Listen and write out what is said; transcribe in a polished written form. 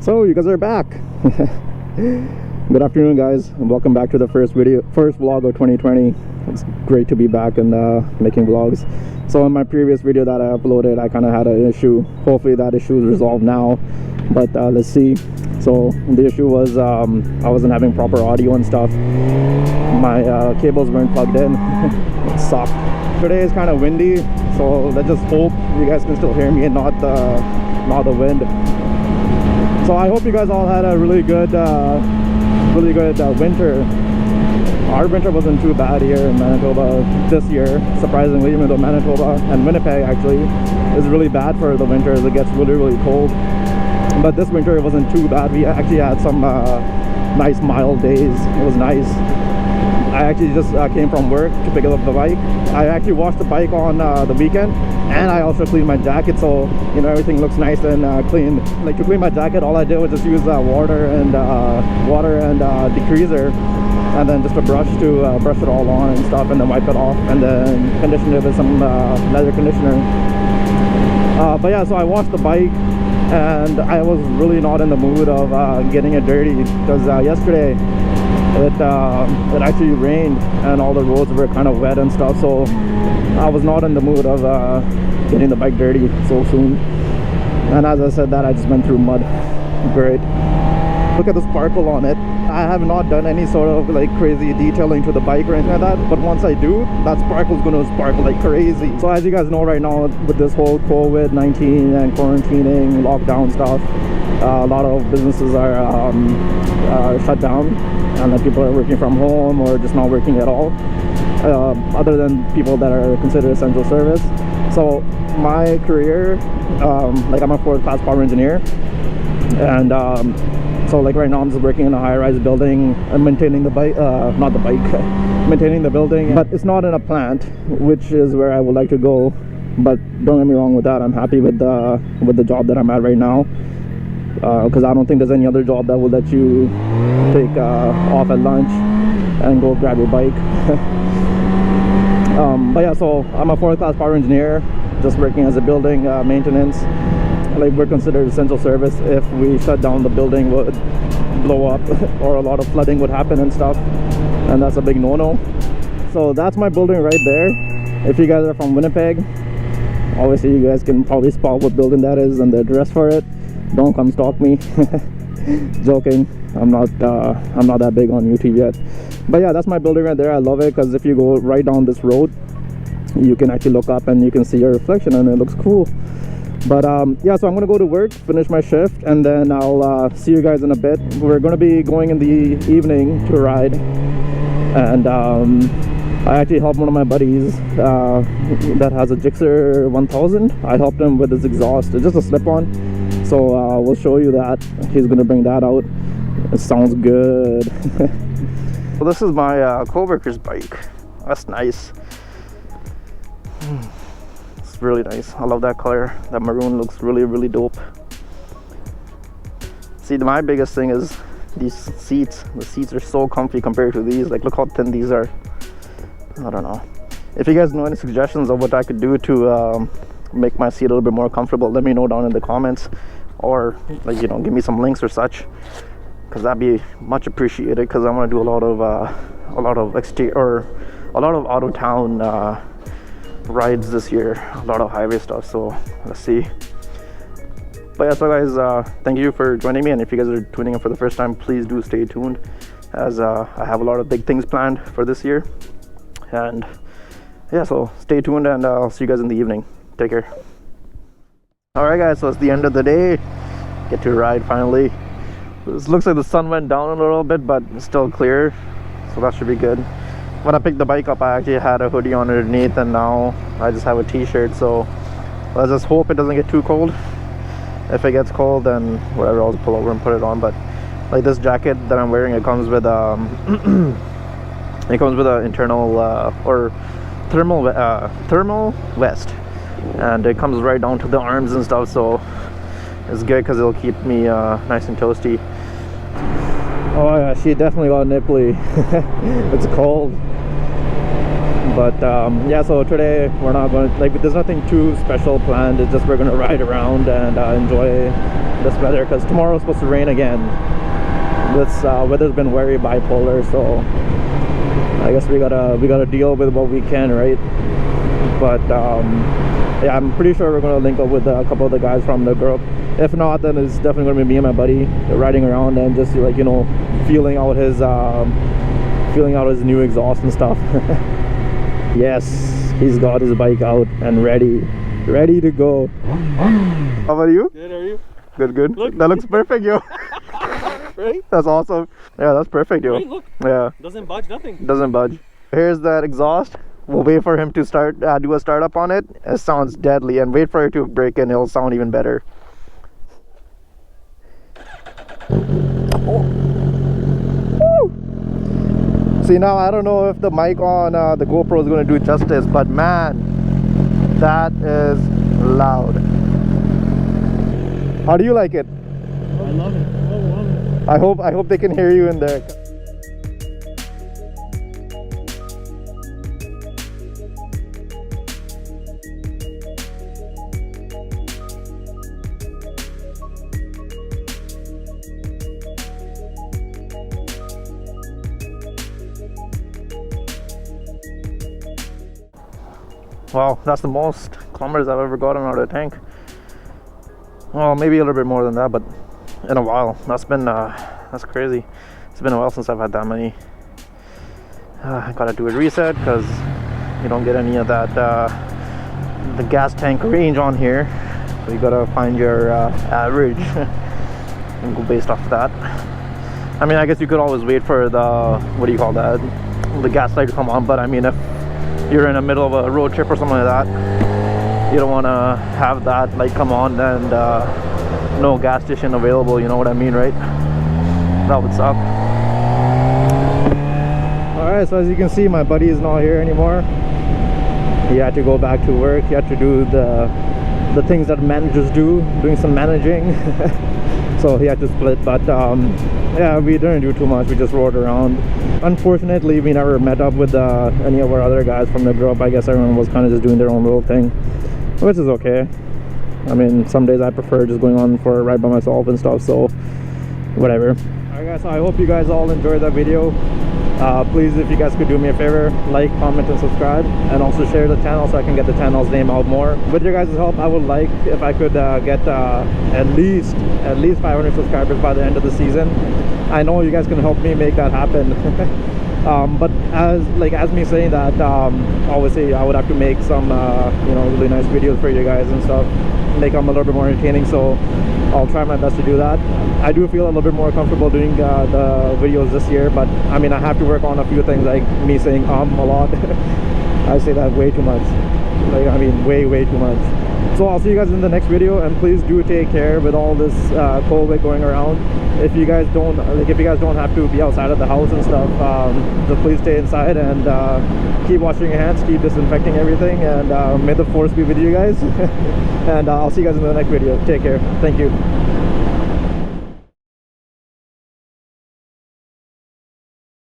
So you guys are back. Good afternoon, guys, and welcome back to the first vlog of 2020. It's great to be back and making vlogs. So in my previous video that I uploaded, I kind of had an issue. Hopefully that issue is resolved now, but let's see. So the issue was I wasn't having proper audio and stuff. My cables weren't plugged in. It sucked. Today is kind of windy, so let's just hope you guys can still hear me and not the wind. So I hope you guys all had a really good winter. Our winter wasn't too bad here in Manitoba this year, surprisingly, even though Manitoba and Winnipeg actually is really bad for the winters. It gets really cold. But this winter it wasn't too bad. We actually had some nice mild days. It was nice. I actually just came from work to pick up the bike. I actually washed the bike on the weekend, and I also cleaned my jacket, so you know everything looks nice and clean. Like to clean my jacket, all I did was just use water and degreaser, and then just a brush to brush it all on and stuff, and then wipe it off, and then condition it with some leather conditioner. But yeah, so I washed the bike, and I was really not in the mood of getting it dirty because yesterday it actually rained and all the roads were kind of wet and stuff, so I was not in the mood of getting the bike dirty so soon. And as I said that, I just went through mud. Great. Look at the sparkle on it. I have not done any sort of like crazy detailing to the bike or anything like that, but once I do, that sparkle is going to sparkle like crazy. So as you guys know right now, with this whole COVID-19 and quarantining, lockdown stuff, a lot of businesses are shut down, and people are working from home or just not working at all, other than people that are considered essential service. So my career, like I'm a 4th class power engineer, and so like right now I'm just working in a high-rise building and maintaining the bike, not the bike, maintaining the building, but it's not in a plant, which is where I would like to go. But don't get me wrong with that, I'm happy with the job that I'm at right now, because I don't think there's any other job that will let you take off at lunch and go grab your bike. But yeah, so I'm a 4th class power engineer, just working as a building maintenance. Like we're considered essential service. If we shut down, the building would blow up or a lot of flooding would happen and stuff, and that's a big no-no. So that's my building right there. If you guys are from Winnipeg, obviously you guys can probably spot what building that is and the address for it. Don't come stalk me. Joking. I'm not that big on YouTube yet. But yeah, that's my building right there. I love it because if you go right down this road, you can actually look up and you can see your reflection, and it looks cool. But yeah, so I'm gonna go to work, finish my shift, and then I'll see you guys in a bit. We're gonna be going in the evening to ride, and I actually helped one of my buddies that has a Gixxer 1000. I helped him with his exhaust. It's just a slip-on, so we'll show you that. He's gonna bring that out. It sounds good. Well, this is my co-worker's bike. That's nice. It's really nice. I love that color. That maroon looks really dope. See, my biggest thing is these seats. The seats are so comfy compared to these. Like, look how thin these are. I don't know. If you guys know any suggestions of what I could do to make my seat a little bit more comfortable, let me know down in the comments, or like, you know, give me some links or such, because that'd be much appreciated, because I want to do a lot of exterior, or a lot of out of town rides this year, a lot of highway stuff. So let's see. But yeah, so guys, thank you for joining me, and if you guys are tuning in for the first time, please do stay tuned, as I have a lot of big things planned for this year. And yeah, so stay tuned, and I'll see you guys in the evening. Take care. Alright guys, so it's the end of the day. Get to ride finally. This looks like the sun went down a little bit, but it's still clear, so that should be good. When I picked the bike up, I actually had a hoodie on underneath, and now I just have a t-shirt, so let's just hope it doesn't get too cold. If it gets cold, then whatever, I'll just pull over and put it on. But like this jacket that I'm wearing, it comes with it comes with an internal or thermal vest, and it comes right down to the arms and stuff, so it's good because it'll keep me nice and toasty. Oh yeah, she definitely got nipply. It's cold. But yeah, so today we're not going to, like, there's nothing too special planned. It's just we're going to ride around and enjoy this weather, because tomorrow's supposed to rain again. This weather's been very bipolar, so I guess we gotta deal with what we can, right? But yeah, I'm pretty sure we're gonna link up with a couple of the guys from the group. If not, then it's definitely gonna be me and my buddy riding around and just, like, you know, feeling out his new exhaust and stuff. Yes, he's got his bike out and ready to go. How about you? Good, are you? Good. Look. That looks perfect, yo. Right? That's awesome. Yeah, that's perfect, yo. Right, look. Yeah, Doesn't budge, nothing. doesn't budge. Here's that exhaust. We'll wait for him to start do a startup on it. It sounds deadly, and wait for it to break in. It'll sound even better. Oh. Woo! See, now I don't know if the mic on the GoPro is going to do justice, but man, that is loud. How do you like it? I love it. Oh, wow. I hope they can hear you in there. Wow, that's the most kilometers I've ever gotten out of the tank. Well, maybe a little bit more than that, but in a while. That's crazy. It's been a while since I've had that many. I gotta do a reset because you don't get any of that the gas tank range on here. So you gotta find your average and go based off of that. I mean, I guess you could always wait for the, what do you call that, the gas light to come on, but I mean, if you're in the middle of a road trip or something like that, you don't want to have that light come on and no gas station available, you know what I mean, right? That would suck. Alright, so as you can see, my buddy is not here anymore. He had to go back to work. He had to do the things that managers do, doing some managing. So he had to split, but yeah, we didn't do too much. We just rode around. Unfortunately, we never met up with any of our other guys from the group. I guess everyone was kind of just doing their own little thing, which is okay. I mean, some days I prefer just going on for a ride by myself and stuff, so whatever. Alright guys, so I hope you guys all enjoyed that video. Please, if you guys could do me a favor, like, comment and subscribe, and also share the channel so I can get the channel's name out more. With your guys' help, I would like if I could get at least 500 subscribers by the end of the season. I know you guys can help me make that happen. But as me saying that, obviously I would have to make some you know, really nice videos for you guys and stuff, make them a little bit more entertaining, so I'll try my best to do that. I do feel a little bit more comfortable doing the videos this year, but I mean, I have to work on a few things, like me saying a lot. I say that way too much, like, I mean, way too much. So I'll see you guys in the next video, and please do take care with all this COVID going around. If you guys don't have to be outside of the house and stuff, just please stay inside and keep washing your hands, keep disinfecting everything, and may the force be with you guys. And I'll see you guys in the next video. Take care. Thank you.